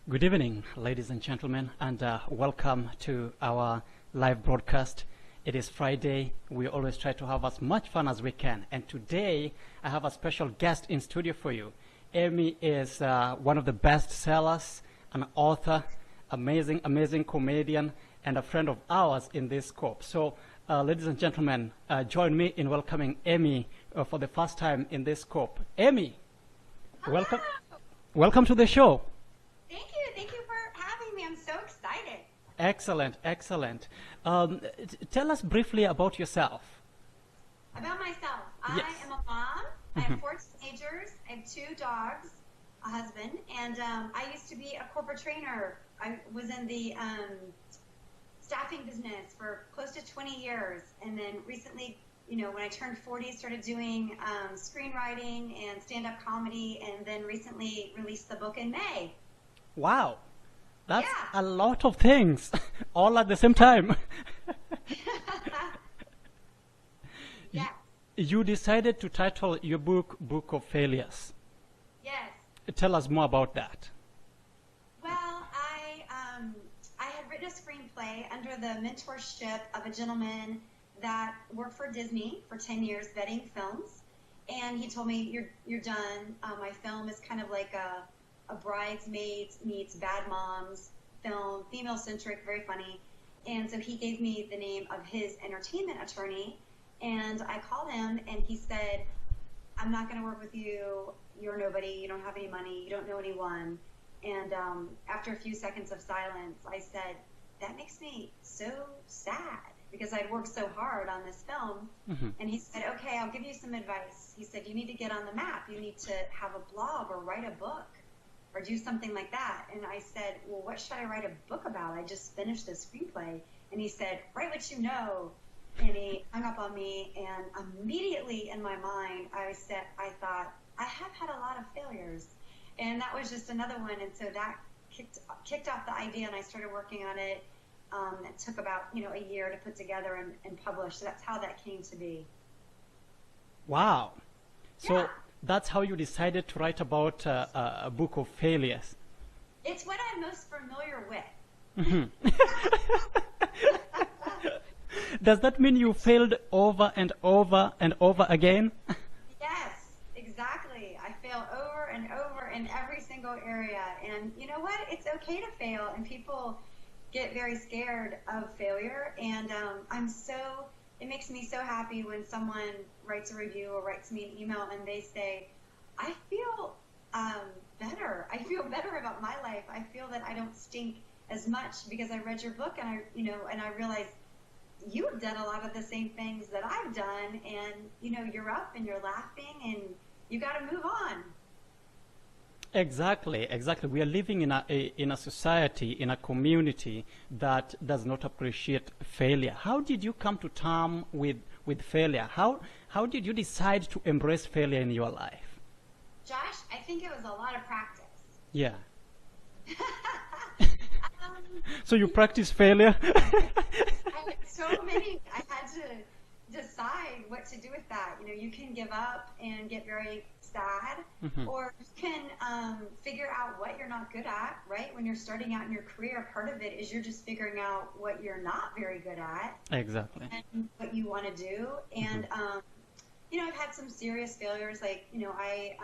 Good evening, ladies and gentlemen, and welcome to our live broadcast. It is Friday. We always try to have as much fun as we can. And today, I have a special guest in studio for you. Emy is one of the best sellers, an author, amazing comedian, and a friend of ours in this scope. So, ladies and gentlemen, join me in welcoming Emy for the first time in this scope. Emy, welcome. Welcome to the show. Thank you for having me. I'm so excited. Excellent. Tell us briefly about yourself. About myself, Yes. I am a mom. I have 4 teenagers. I have 2 dogs, a husband, and I used to be a corporate trainer. I was in the staffing business for close to 20 years, and then recently, when I turned 40, started doing screenwriting and stand-up comedy, and then recently released the book in May. Wow, that's Yeah. a lot of things, all at the same time. Yes. You decided to title your book Book of Failures. Yes. Tell us more about that. Well, I had written a screenplay under the mentorship of a gentleman that worked for Disney for 10 years vetting films, and he told me, you're done. My film is kind of like a bridesmaids meets bad moms film, female-centric, very funny. And so he gave me the name of his entertainment attorney, and I called him, and he said, I'm not going to work with you. You're nobody. You don't have any money. You don't know anyone. And after a few seconds of silence, I said, that makes me so sad because I'd worked so hard on this film. Mm-hmm. And he said, okay, I'll give you some advice. He said, you need to get on the map. You need to have a blog or write a book or do something like that. And I said, well, what should I write a book about? I just finished the screenplay. And he said, write what you know. And he hung up on me, and immediately in my mind, I thought, I have had a lot of failures. And that was just another one. And so that kicked off the idea, and I started working on it. It took about, a year to put together and publish. So that's how that came to be. Wow. So Yeah. that's how you decided to write about a book of failures. It's what I'm most familiar with. Mhm. Does that mean you failed over and over again? Yes, exactly. I fail over and over in every single area. And you know what? It's okay to fail. And people get very scared of failure. And it makes me so happy when someone writes a review or writes me an email and they say, I feel better. I feel better about my life. I feel that I don't stink as much because I read your book and I realized you have done a lot of the same things that I've done, and you're up and you're laughing and you got to move on. Exactly. We are living in a society, in a community that does not appreciate failure. How did you come to terms with failure? How did you decide to embrace failure in your life? Josh, I think it was a lot of practice. Yeah. So you practice failure? I had to decide what to do with that. You can give up and get very sad, Mm-hmm. or you can figure out what you're not good at, right? When you're starting out in your career, part of it is you're just figuring out what you're not very good at. Exactly. And what you want to do. And, I've had some serious failures. Like, I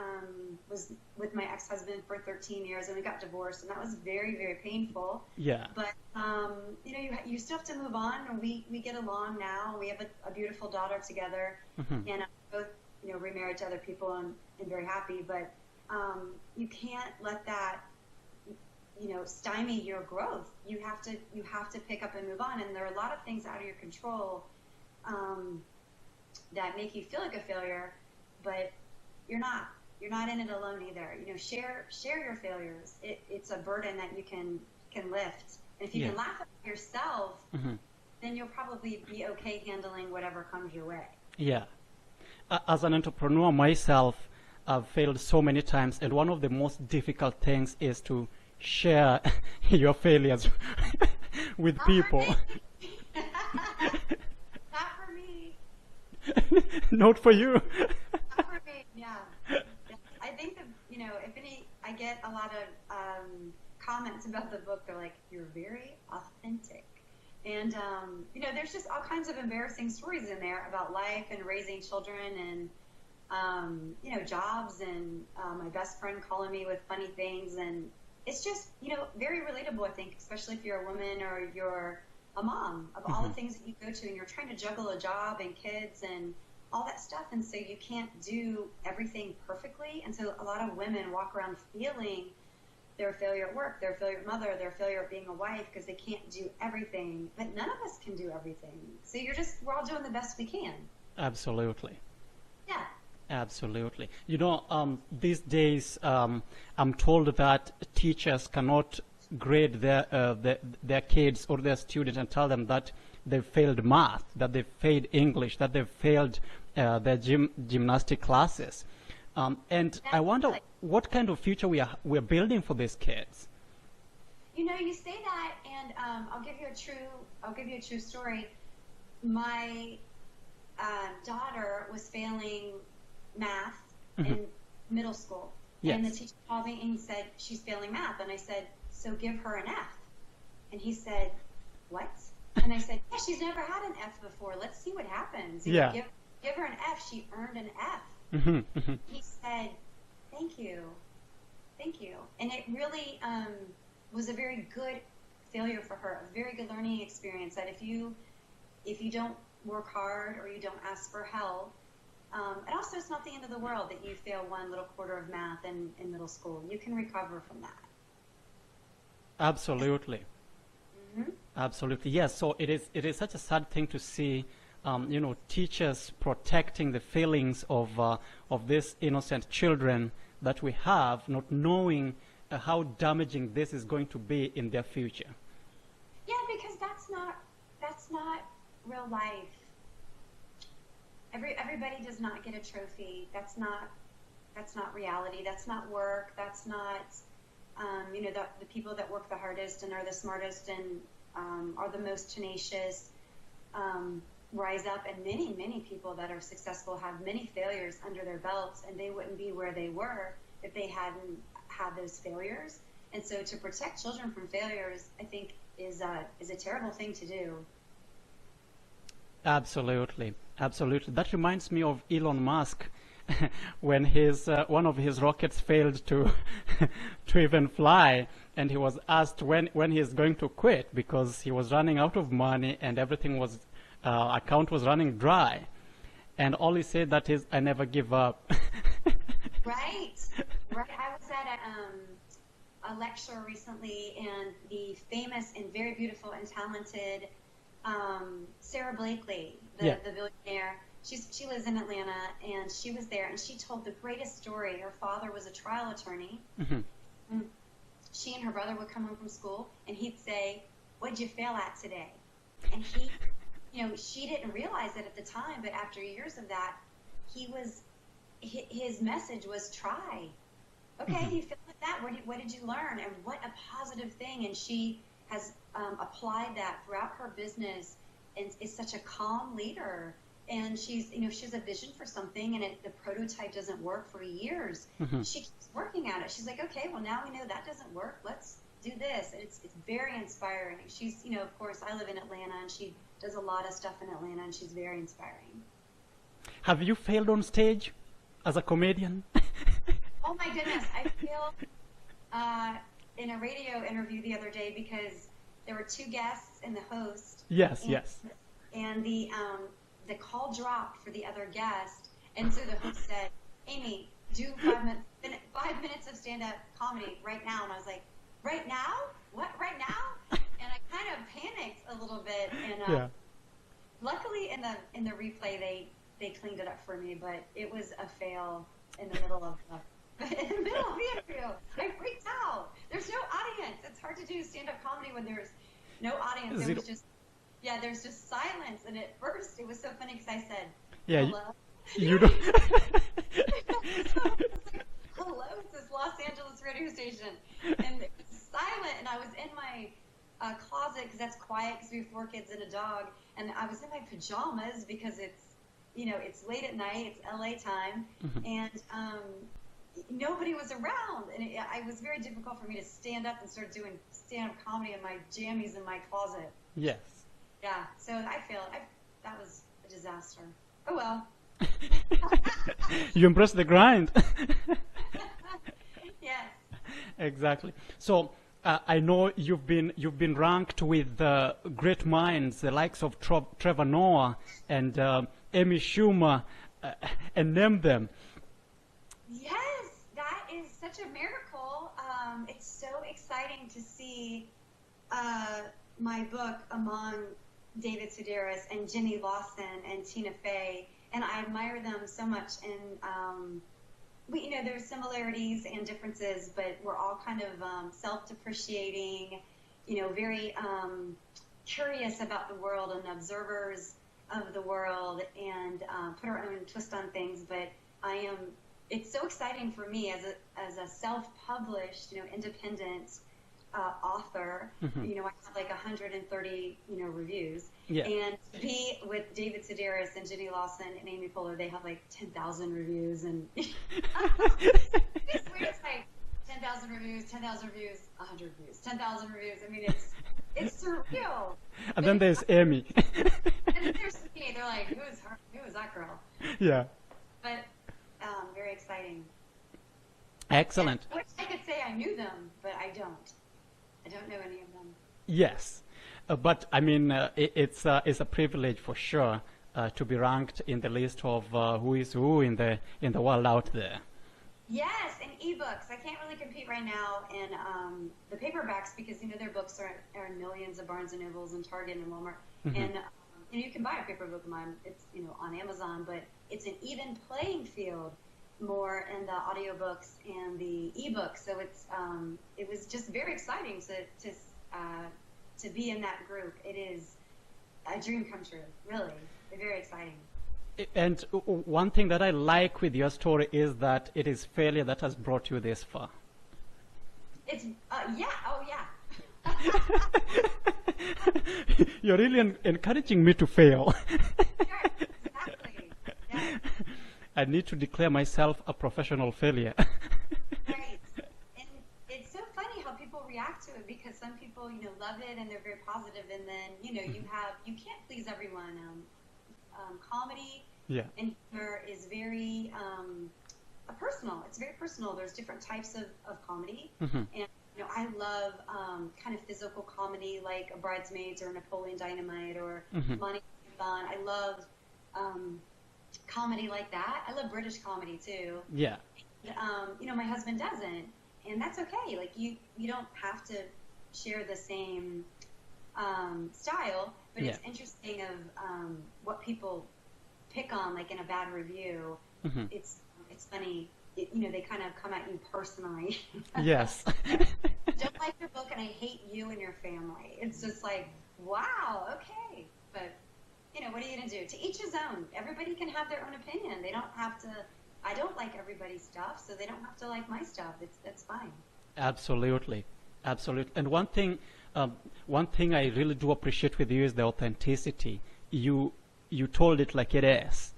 was with my ex-husband for 13 years and we got divorced, and that was very, very painful. Yeah. But, you still have to move on, and we get along now. We have a beautiful daughter together, Mm-hmm. and both, remarried to other people and very happy. But you can't let that, stymie your growth. You have to pick up and move on. And there are a lot of things out of your control that make you feel like a failure, but you're not in it alone either. Share your failures. It's a burden that you can lift. And if you can laugh at yourself, Mm-hmm. then you'll probably be okay handling whatever comes your way. Yeah. As an entrepreneur myself, I've failed so many times, and one of the most difficult things is to share your failures with people. Not for me. Not for you. Not for me. Yeah. I think that I get a lot of comments about the book. They're like, "You're very authentic." And, there's just all kinds of embarrassing stories in there about life and raising children and, jobs and my best friend calling me with funny things. And it's just, very relatable, I think, especially if you're a woman or you're a mom, of all the things that you go to and you're trying to juggle a job and kids and all that stuff. And so you can't do everything perfectly. And so a lot of women walk around feeling they're a failure at work, they're a failure at mother, they're a failure at being a wife because they can't do everything. But none of us can do everything. So we're all doing the best we can. Absolutely. Yeah. Absolutely. These days, I'm told that teachers cannot grade their kids or their students and tell them that they've failed math, that they've failed English, that they've failed their gymnastic classes. And I wonder what kind of future we're building for these kids. You say that, and I'll give you a true story. My daughter was failing math in middle school, and the teacher called me and said she's failing math, and I said, so give her an F. And he said, what? And I said, yeah, she's never had an F before. Let's see what happens. Yeah. Give her an F. She earned an F. He said, thank you. And it really was a very good failure for her, a very good learning experience, that if you don't work hard or you don't ask for help, and also it's not the end of the world that you fail one little quarter of math in middle school. You can recover from that. Absolutely. Absolutely. Yes. So it is such a sad thing to see, teachers protecting the feelings of these innocent children that we have, not knowing how damaging this is going to be in their future. Yeah, because that's not real life. Everybody does not get a trophy. That's not reality. That's not work. That's not the people that work the hardest and are the smartest and are the most tenacious rise up, and many people that are successful have many failures under their belts, and they wouldn't be where they were if they hadn't had those failures. And so to protect children from failures, I think is a terrible thing to do. Absolutely. That reminds me of Elon Musk when one of his rockets failed to even fly, and he was asked when he is going to quit because he was running out of money and everything was account was running dry, and all he said that is, I never give up. Right. I was at a lecture recently, and the famous and very beautiful and talented Sarah Blakely, the billionaire, she lives in Atlanta, and she was there, and she told the greatest story. Her father was a trial attorney. She and her brother would come home from school, and he'd say, what'd you fail at today? And he, she didn't realize it at the time, but after years of that, his message was try. Okay, you failed at that. What did you learn? And what a positive thing. And she has applied that throughout her business, and is such a calm leader. And she's a vision for something, and the prototype doesn't work for years. She keeps working at it. She's like, okay, well, now we know that doesn't work. Let's do this. And it's very inspiring. She's, of course, I live in Atlanta, and she does a lot of stuff in Atlanta, and she's very inspiring. Have you failed on stage as a comedian? Oh my goodness, I failed in a radio interview the other day because there were two guests and the host. Yes. And the call dropped for the other guest, and so the host said, Amy, do 5 minutes of stand-up comedy right now. And I was like, right now? What, right now? And I kind of panicked a little bit, and luckily in the replay they cleaned it up for me, but it was a fail in the middle of the interview. I freaked out. There's no audience. It's hard to do stand-up comedy when there's no audience. It was just, there's just silence. And at first, it was so funny because I said, hello? You don't... Hello, it's this Los Angeles radio station. And it was silent, and I was in my closet because that's quiet because we have 4 kids and a dog. And I was in my pajamas because it's late at night, it's LA time. And, nobody was around, and it was very difficult for me to stand up and start doing stand-up comedy in my jammies in my closet. Yes. Yeah, so I failed. That was a disaster. Oh well. You embrace the grind. Yes. Exactly. So I know you've been ranked with great minds, the likes of Trevor Noah and Amy Schumer, and name them. Yes, that is such a miracle. It's so exciting to see my book among David Sedaris and Jenny Lawson and Tina Fey, and I admire them so much. And there's similarities and differences, but we're all kind of self-depreciating, very curious about the world and observers of the world, and put our own twist on things. But it's so exciting for me as a self-published, independent author. Mm-hmm. I have like 130, reviews. Yeah. And to be with David Sedaris and Jenny Lawson and Amy Poehler, they have like 10,000 reviews, and it's weird. It's like 10,000 reviews, 100 reviews, 10,000 reviews. I mean, it's surreal. And then there's Amy. And then there's me. They're like, who is her? Who is that girl? Yeah. But very exciting. Excellent. I wish I could say I knew them, but I don't. I don't know any of them. Yes, but I mean, it's a privilege for sure to be ranked in the list of who is who in the world out there. Yes, and ebooks. I can't really compete right now in the paperbacks because their books are in millions of Barnes and Nobles and Target and Walmart, Mm-hmm. and you can buy a paper book of mine. It's on Amazon, but it's an even playing field more in the audiobooks and the ebooks. So it was just very exciting to be in that group. It is a dream come true, really. Very exciting. And one thing that I like with your story is that it is failure that has brought you this far. It's oh yeah. You're really encouraging me to fail. Sure, exactly. Yeah. I need to declare myself a professional failure. Right. And it's so funny how people react to it, because some people, love it and they're very positive, and then, you can't please everyone. Comedy and humor is very personal. It's very personal. There's different types of comedy. Mm-hmm. And, I love kind of physical comedy like a Bridesmaids or Napoleon Dynamite or Mm-hmm. Monty Python. I love comedy like that. I love British comedy too. Yeah. My husband doesn't, and that's okay. Like you don't have to share the same style, but it's interesting of what people pick on, like in a bad review. Mm-hmm. It's funny. They kind of come at you personally. Yes. Don't like your book, and I hate you and your family. It's just like, wow, okay, but. What are you going to do? To each his own. Everybody can have their own opinion. They don't have to. I don't like everybody's stuff, so they don't have to like my stuff. That's fine. Absolutely. And one thing I really do appreciate with you is the authenticity. You told it like it is,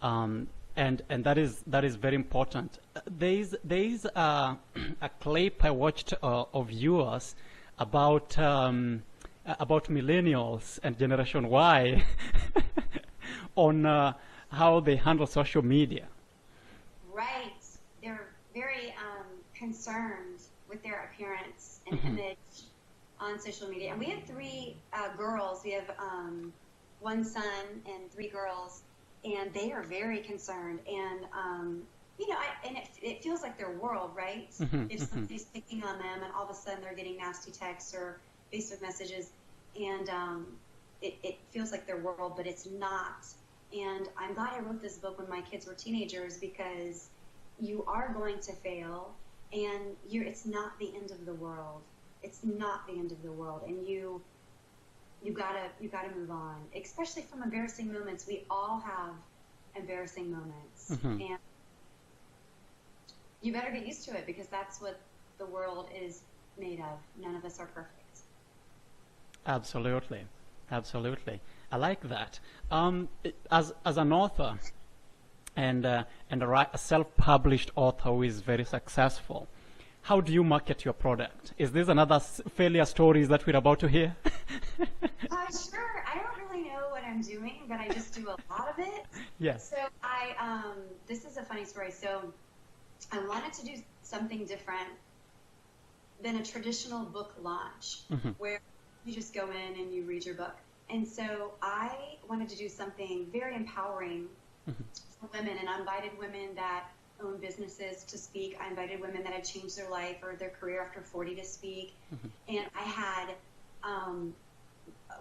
and that is very important. There is a clip I watched of yours about millennials and Generation Y on how they handle social media. Right. They're very concerned with their appearance and Mm-hmm. image on social media. And we have 3 girls. We have 1 son and 3 girls, and they are very concerned. And it feels like their world, right? Mm-hmm. If somebody's picking on them, and all of a sudden they're getting nasty texts or Facebook messages, and it feels like their world, but it's not. And I'm glad I wrote this book when my kids were teenagers, because you are going to fail, and it's not the end of the world. It's not the end of the world, and you gotta move on, especially from embarrassing moments. We all have embarrassing moments, Mm-hmm. and you better get used to it, because that's what the world is made of. None of us are perfect. Absolutely. I like that. As an author, and a self-published author who is very successful. How do you market your product? Is this another failure stories that we're about to hear? Sure. I don't really know what I'm doing, but I just do a lot of it. Yes. So this is a funny story. So I wanted to do something different than a traditional book launch, where you just go in and you read your book. And so I wanted to do something very empowering for women, and I invited women that own businesses to speak. I invited women that had changed their life or their career after 40 to speak. And I had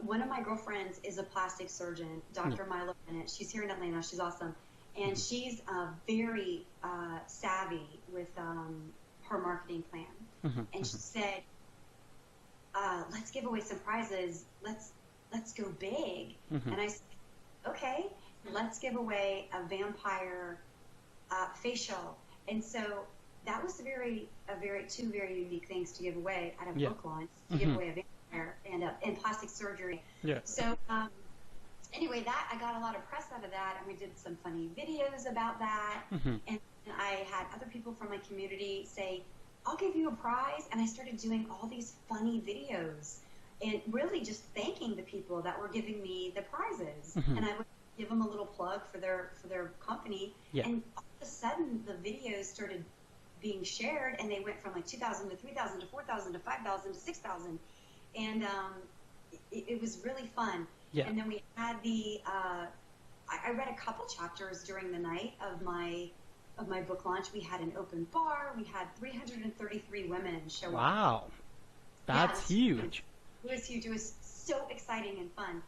one of my girlfriends is a plastic surgeon, Dr. Emy Lyle. She's here in Atlanta. She's awesome. And she's very savvy with her marketing plan. And she said, let's give away some prizes. Let's go big. And I said, okay, let's give away a vampire facial. And so that was two very unique things to give away at a book launch, to give away a vampire and plastic surgery. So anyway, I got a lot of press out of that, and we did some funny videos about that. And I had other people from my community say, I'll give you a prize. And I started doing all these funny videos and really just thanking the people that were giving me the prizes. And I would give them a little plug for their company. And all of a sudden, the videos started being shared, and they went from like 2,000 to 3,000 to 4,000 to 5,000 to 6,000. And it was really fun. And then we had I read a couple chapters during the night of my book launch. We had an open bar. We had 333 women show up. Wow, that's huge. It was huge. It was so exciting and fun.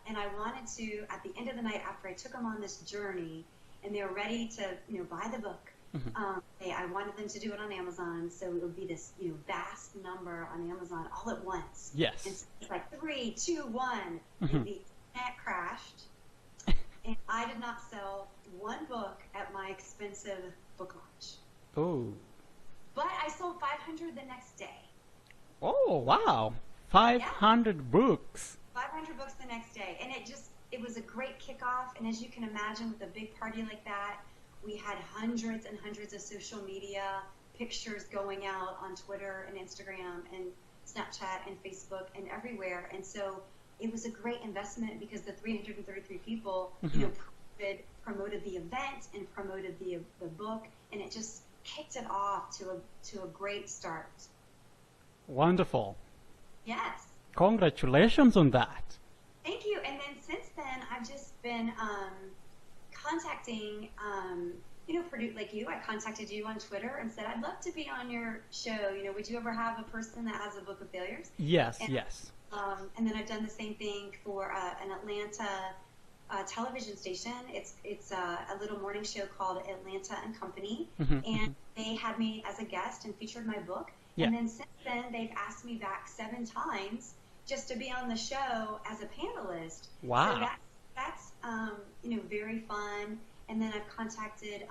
And I wanted to, at the end of the night, after I took them on this journey, and they were ready to buy the book. I wanted them to do it on Amazon, so it would be this vast number on Amazon all at once. And so it's like 3, 2, 1, and the internet crashed, and I did not sell one book at my expensive book launch. But I sold 500 the next day. Oh wow, 500 books. 500 books the next day, and it was a great kickoff. And as you can imagine, with a big party like that, we had hundreds and hundreds of social media pictures going out on Twitter and Instagram and Snapchat and Facebook and everywhere. And so it was a great investment because the 333 people, promoted the event and promoted the book, and it just kicked it off to a great start. Wonderful. Yes. Congratulations on that. Thank you. And then since then, I've just been contacting, like you. I contacted you on Twitter and said, I'd love to be on your show. Would you ever have a person that has a book of failures? Yes. And then I've done the same thing for an Atlanta television station. It's a little morning show called Atlanta and Company. And they had me as a guest and featured my book. And then since then, they've asked me back 7 times just to be on the show as a panelist. Wow. So that's very fun. And then I've contacted,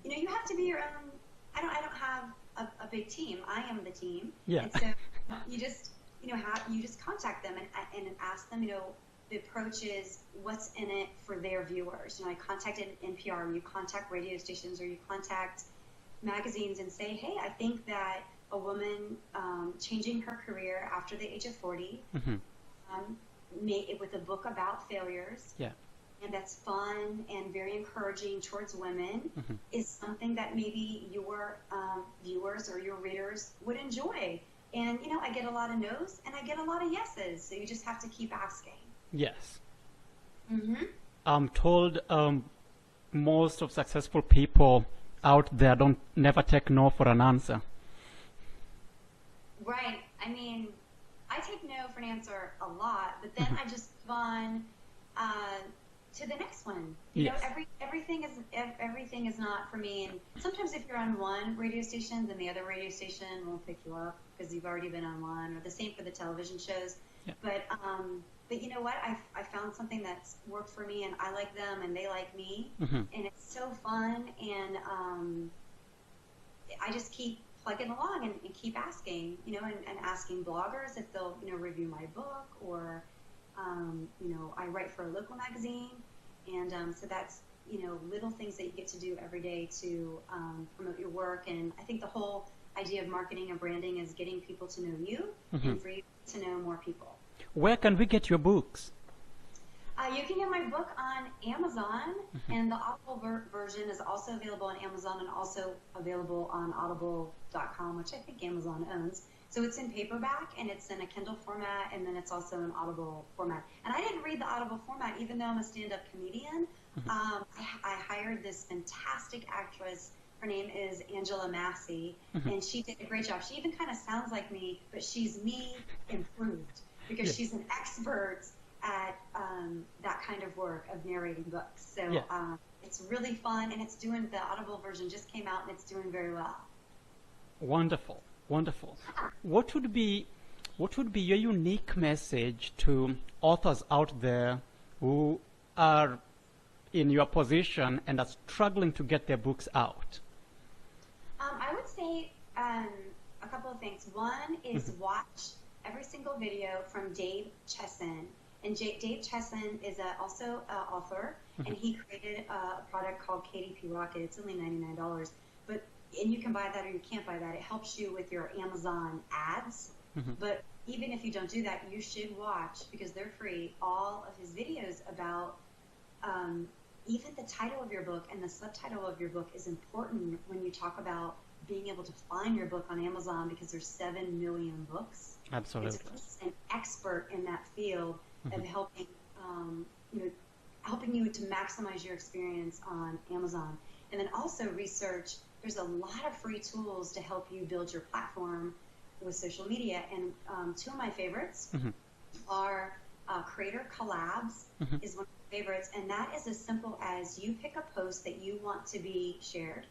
you have to be your own. I don't have a big team. I am the team. And so you just, you just contact them and ask them, the approach is what's in it for their viewers. I contacted NPR, or you contact radio stations, or you contact magazines and say, hey, I think that a woman changing her career after the age of 40 with a book about failures, and that's fun and very encouraging towards women, is something that maybe your viewers or your readers would enjoy. And, I get a lot of no's and I get a lot of yeses, so you just have to keep asking. Yes. I'm told most of successful people out there don't never take no for an answer. Right. I mean, I take no for an answer a lot, but then I just move on to the next one. You know, everything is not for me. And sometimes if you're on one radio station, then the other radio station won't pick you up because you've already been on one. Or the same for the television shows. But you know what? I found something that's worked for me, and I like them, and they like me, and it's so fun. And I just keep plugging along and keep asking, and asking bloggers if they'll, review my book, or I write for a local magazine, and so that's little things that you get to do every day to promote your work. And I think the whole idea of marketing and branding is getting people to know you and for you to know more people. Where can we get your books? You can get my book on Amazon, and the Audible version is also available on Amazon and also available on audible.com, which I think Amazon owns. So it's in paperback, and it's in a Kindle format, and then it's also in Audible format. And I didn't read the Audible format, even though I'm a stand-up comedian. I hired this fantastic actress. Her name is Angela Massey, and she did a great job. She even kind of sounds like me, but she's me improved, because she's an expert at that kind of work of narrating books. So it's really fun, and the Audible version just came out, and it's doing very well. Wonderful, wonderful. What would be your unique message to authors out there who are in your position and are struggling to get their books out? I would say a couple of things. One is watch every single video from Dave Chesson. And Dave Chesson is also an author, and he created a product called KDP Rocket. It's only $99, and you can buy that or you can't buy that. It helps you with your Amazon ads. But even if you don't do that, you should watch, because they're free, all of his videos about even the title of your book and the subtitle of your book is important when you talk about being able to find your book on Amazon, because there's 7 million books. Absolutely. It's an expert in that field of helping helping you to maximize your experience on Amazon. And then also research. There's a lot of free tools to help you build your platform with social media. And two of my favorites are Creator Collabs is one of my favorites. And that is as simple as you pick a post that you want to be shared,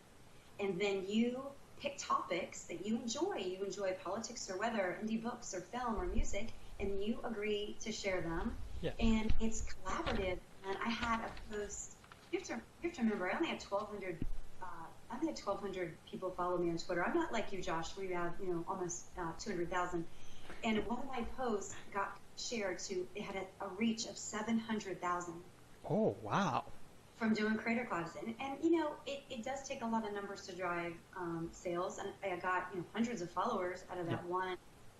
and then you pick topics that you enjoy. You enjoy politics or weather, indie books or film or music, and you agree to share them. And it's collaborative. And I had a post. You have to remember, I only had 1,200 people follow me on Twitter. I'm not like you, Josh, where you have almost 200,000. And one of my posts got shared it had a reach of 700,000. Oh, wow. From doing Creator Collabs. And it does take a lot of numbers to drive sales. And I got hundreds of followers out of that one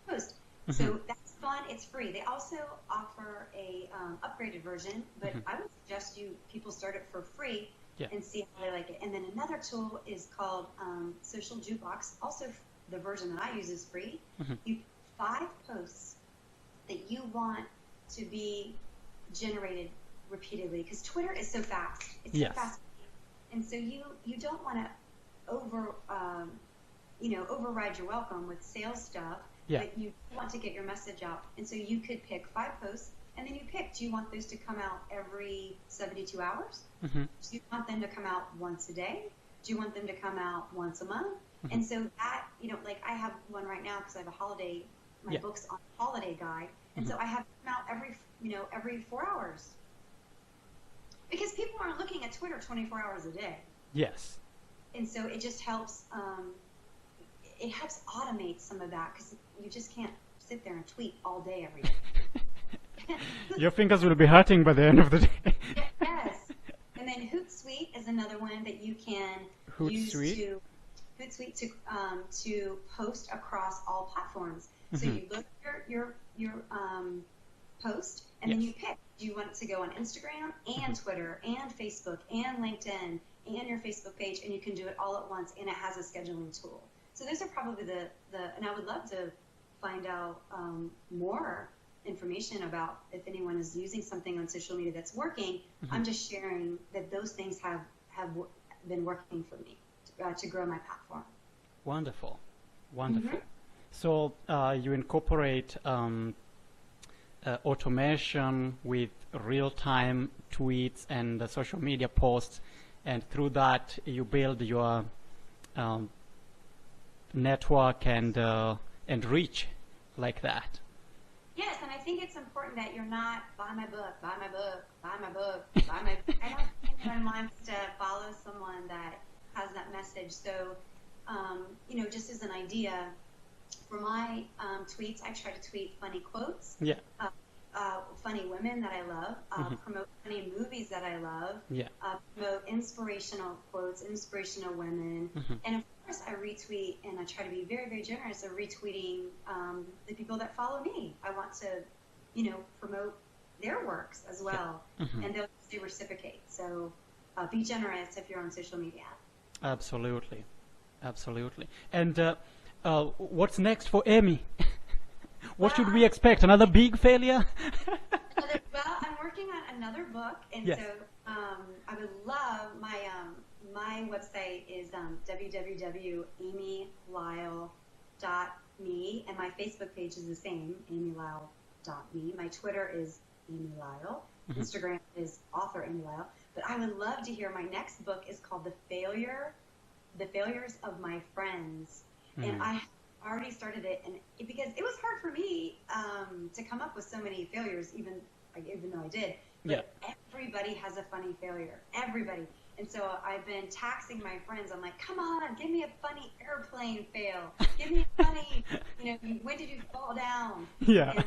post. So that's fun. It's free. They also offer a upgraded version, but I would suggest people start it for free and see how they like it. And then another tool is called Social Jukebox. Also, the version that I use is free. You 5 posts that you want to be generated repeatedly, because Twitter is so fast. It's so fast, and so you don't want to override your welcome with sales stuff. But you want to get your message out, and so you could pick 5 posts, and then you pick: do you want those to come out every 72 hours? Do you want them to come out once a day? Do you want them to come out once a month? And so that like I have one right now because I have a holiday. My book's on holiday guide, and so I have them out every 4 hours. Because people aren't looking at Twitter 24 hours a day. Yes. And so it just helps. It helps automate some of that, because you just can't sit there and tweet all day every day. Your fingers will be hurting by the end of the day. Yes. And then Hootsuite is another one that you can use to post across all platforms. So you look at your post, and then you pick: do you want it to go on Instagram and Twitter and Facebook and LinkedIn and your Facebook page? And you can do it all at once, and it has a scheduling tool. So those are probably and I would love to find out more information about if anyone is using something on social media that's working. I'm just sharing that those things have been working for me to grow my platform. Wonderful. So you incorporate automation with real-time tweets and social media posts, and through that you build your network and reach like that. Yes, and I think it's important that you're not buy my book. I don't think anyone wants to follow someone that has that message. So, just as an idea, for my tweets, I try to tweet funny quotes. funny women that I love, promote funny movies that I love, promote inspirational quotes, inspirational women, and of course I retweet, and I try to be very, very generous of retweeting the people that follow me. I want to, promote their works as well, and they reciprocate. So be generous if you're on social media. Absolutely, absolutely. And what's next for Emy? What should we expect? Another big failure? Well, I'm working on another book, and so I would love my website is www.emylyle.me, and my Facebook page is the same, emylyle.me. My Twitter is Emy Lyle. Instagram is author Emy Lyle. But I would love to hear, my next book is called The Failures of My Friends, and I already started it, and because it was hard for me to come up with so many failures, even though I did. But everybody has a funny failure. Everybody. And so I've been taxing my friends. I'm like, come on, give me a funny airplane fail. Give me a funny, when did you fall down? Yeah. And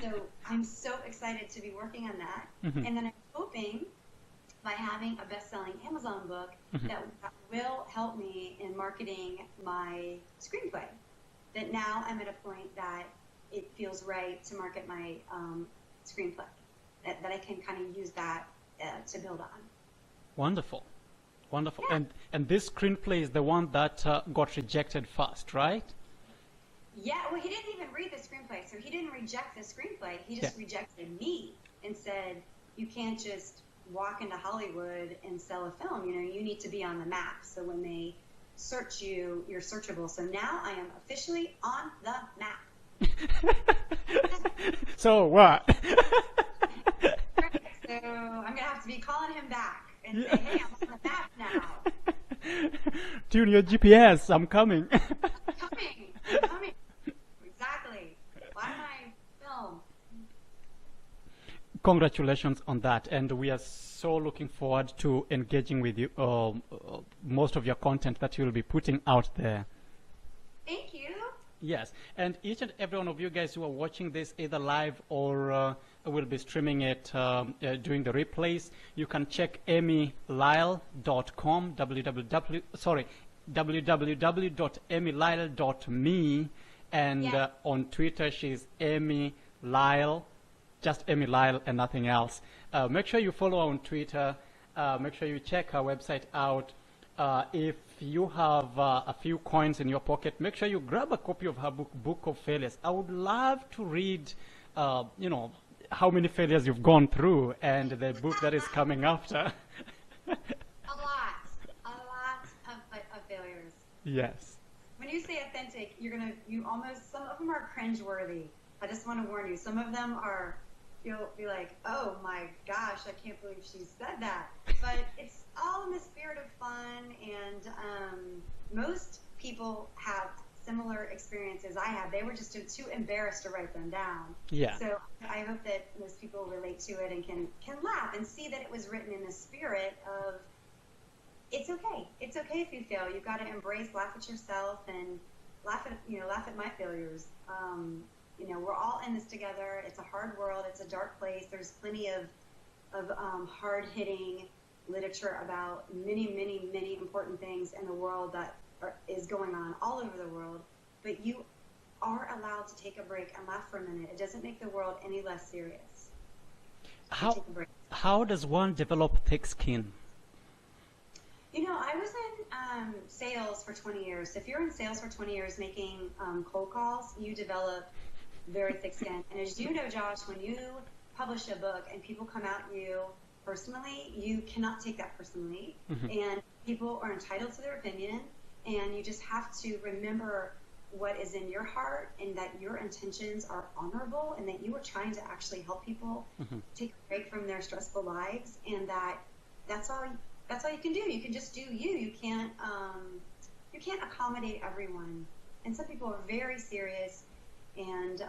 so I'm so excited to be working on that. And then I'm hoping by having a best-selling Amazon book that will help me in marketing my screenplay. That now I'm at a point that it feels right to market my screenplay, that I can kind of use that to build on. Wonderful, wonderful. Yeah. And this screenplay is the one that got rejected first, right? Yeah, well, he didn't even read the screenplay, so he didn't reject the screenplay. He just rejected me and said, you can't just walk into Hollywood and sell a film. You need to be on the map. So when they search you, you're searchable. So now I am officially on the map. So what? So I'm going to have to be calling him back and say, hey, I'm on the map now. Tune your GPS, I'm coming. I'm coming. Exactly. Why am I film? Congratulations on that, and we are so looking forward to engaging with you, most of your content that you'll be putting out there. Thank you. Yes, and each and every one of you guys who are watching this either live or will be streaming it during the replays, you can check emylyle.com, www.emylyle.me, and on Twitter she's Emy Lyle. Just Emy Lyle and nothing else. Make sure you follow her on Twitter. Make sure you check her website out. If you have a few coins in your pocket, make sure you grab a copy of her book of Failures. I would love to read, how many failures you've gone through and the book that is coming after. A lot of failures. Yes. When you say authentic, some of them are cringeworthy. I just want to warn you. Some of them you'll be like, oh my gosh, I can't believe she said that. But it's all in the spirit of fun, and most people have similar experiences I have. They were just too embarrassed to write them down. Yeah. So I hope that most people relate to it and can laugh and see that it was written in the spirit of, it's okay. It's okay if you fail. You've got to embrace, laugh at yourself, and laugh at my failures. We're all in this together. It's a hard world. It's a dark place. There's plenty of hard-hitting literature about many, many, many important things in the world that is going on all over the world. But you are allowed to take a break and laugh for a minute. It doesn't make the world any less serious. How does one develop thick skin? I was in sales for 20 years. So if you're in sales for 20 years making cold calls, you develop very thick skin. And as you know, Josh, when you publish a book and people come at you personally, you cannot take that personally. And people are entitled to their opinion, and you just have to remember what is in your heart and that your intentions are honorable and that you are trying to actually help people take a break from their stressful lives, and that's all you can do. You can just do you. You can't accommodate everyone. And some people are very serious, and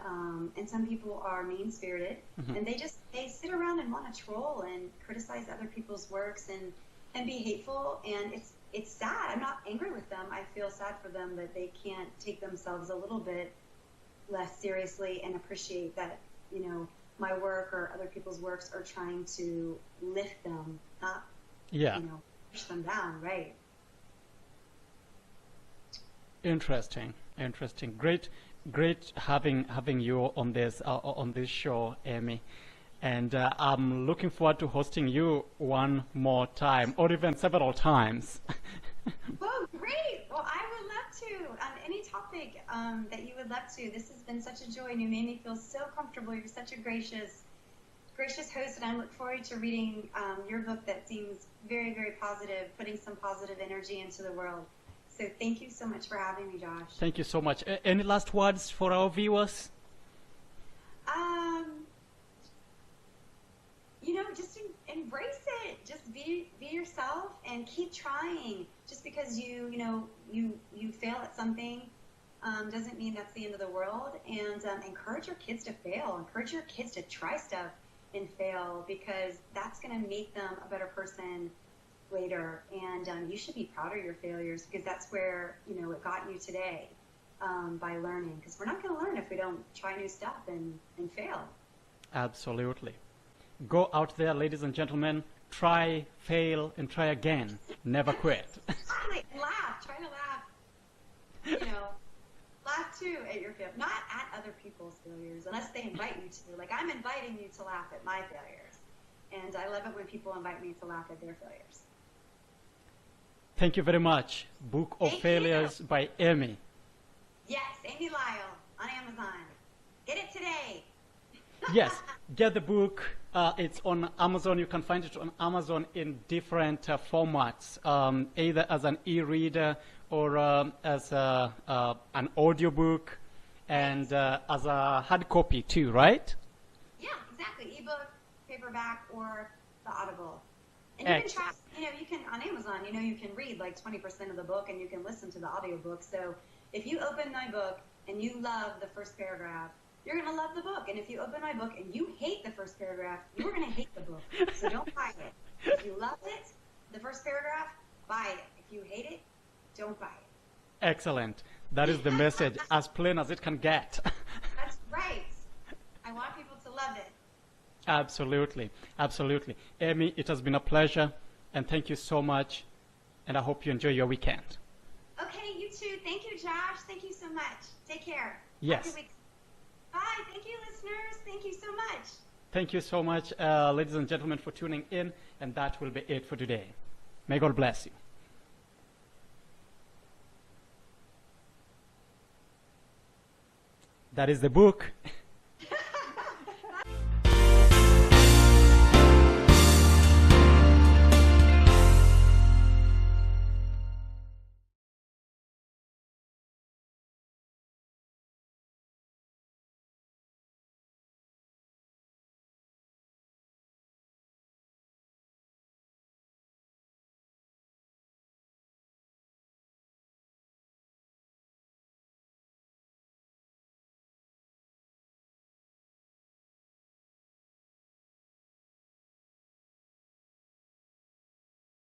some people are mean-spirited, and they sit around and want to troll and criticize other people's works and be hateful, and it's sad. I'm not angry with them. I feel sad for them that they can't take themselves a little bit less seriously and appreciate that, my work or other people's works are trying to lift them, not, Yeah. push them down, right? Interesting. Great having you on this show, Emy. And I'm looking forward to hosting you one more time, or even several times. Oh, great! Well, I would love to. On any topic that you would love to. This has been such a joy, and you made me feel so comfortable. You're such a gracious host, and I look forward to reading your book that seems very, very positive, putting some positive energy into the world. So thank you so much for having me, Josh. Thank you so much. Any last words for our viewers? Just embrace it. Just be yourself and keep trying. Just because you fail at something doesn't mean that's the end of the world. And encourage your kids to fail. Encourage your kids to try stuff and fail, because that's going to make them a better person later. And you should be proud of your failures, because that's where it got you today, by learning. Because we're not going to learn if we don't try new stuff and fail. Absolutely. Go out there, ladies and gentlemen, try, fail, and try again. Never quit. Laugh. Try to laugh. Laugh too at your failures. Not at other people's failures, unless they invite you to. Like, I'm inviting you to laugh at my failures. And I love it when people invite me to laugh at their failures. Thank you very much. Book of Failures by Emy. Yes, Emy Lyle on Amazon. Get it today. Yes, get the book. It's on Amazon. You can find it on Amazon in different formats, either as an e-reader or as an audiobook, and as a hard copy too, right? Yeah, exactly. Ebook, paperback, or the Audible. And you can try, you can, on Amazon, you can read like 20% of the book, and you can listen to the audiobook. So if you open my book and you love the first paragraph, you're going to love the book. And if you open my book and you hate the first paragraph, you're going to hate the book. So don't buy it. If you love it, the first paragraph, buy it. If you hate it, don't buy it. Excellent. That is the message, as plain as it can get. That's right. I want people to love it. Absolutely. Absolutely. Emy, it has been a pleasure, and thank you so much, and I hope you enjoy your weekend. Okay, you too. Thank you, Josh. Thank you so much. Take care. Yes. Bye. Thank you, listeners. Thank you so much. Thank you so much, ladies and gentlemen, for tuning in, and that will be it for today. May God bless you. That is the book.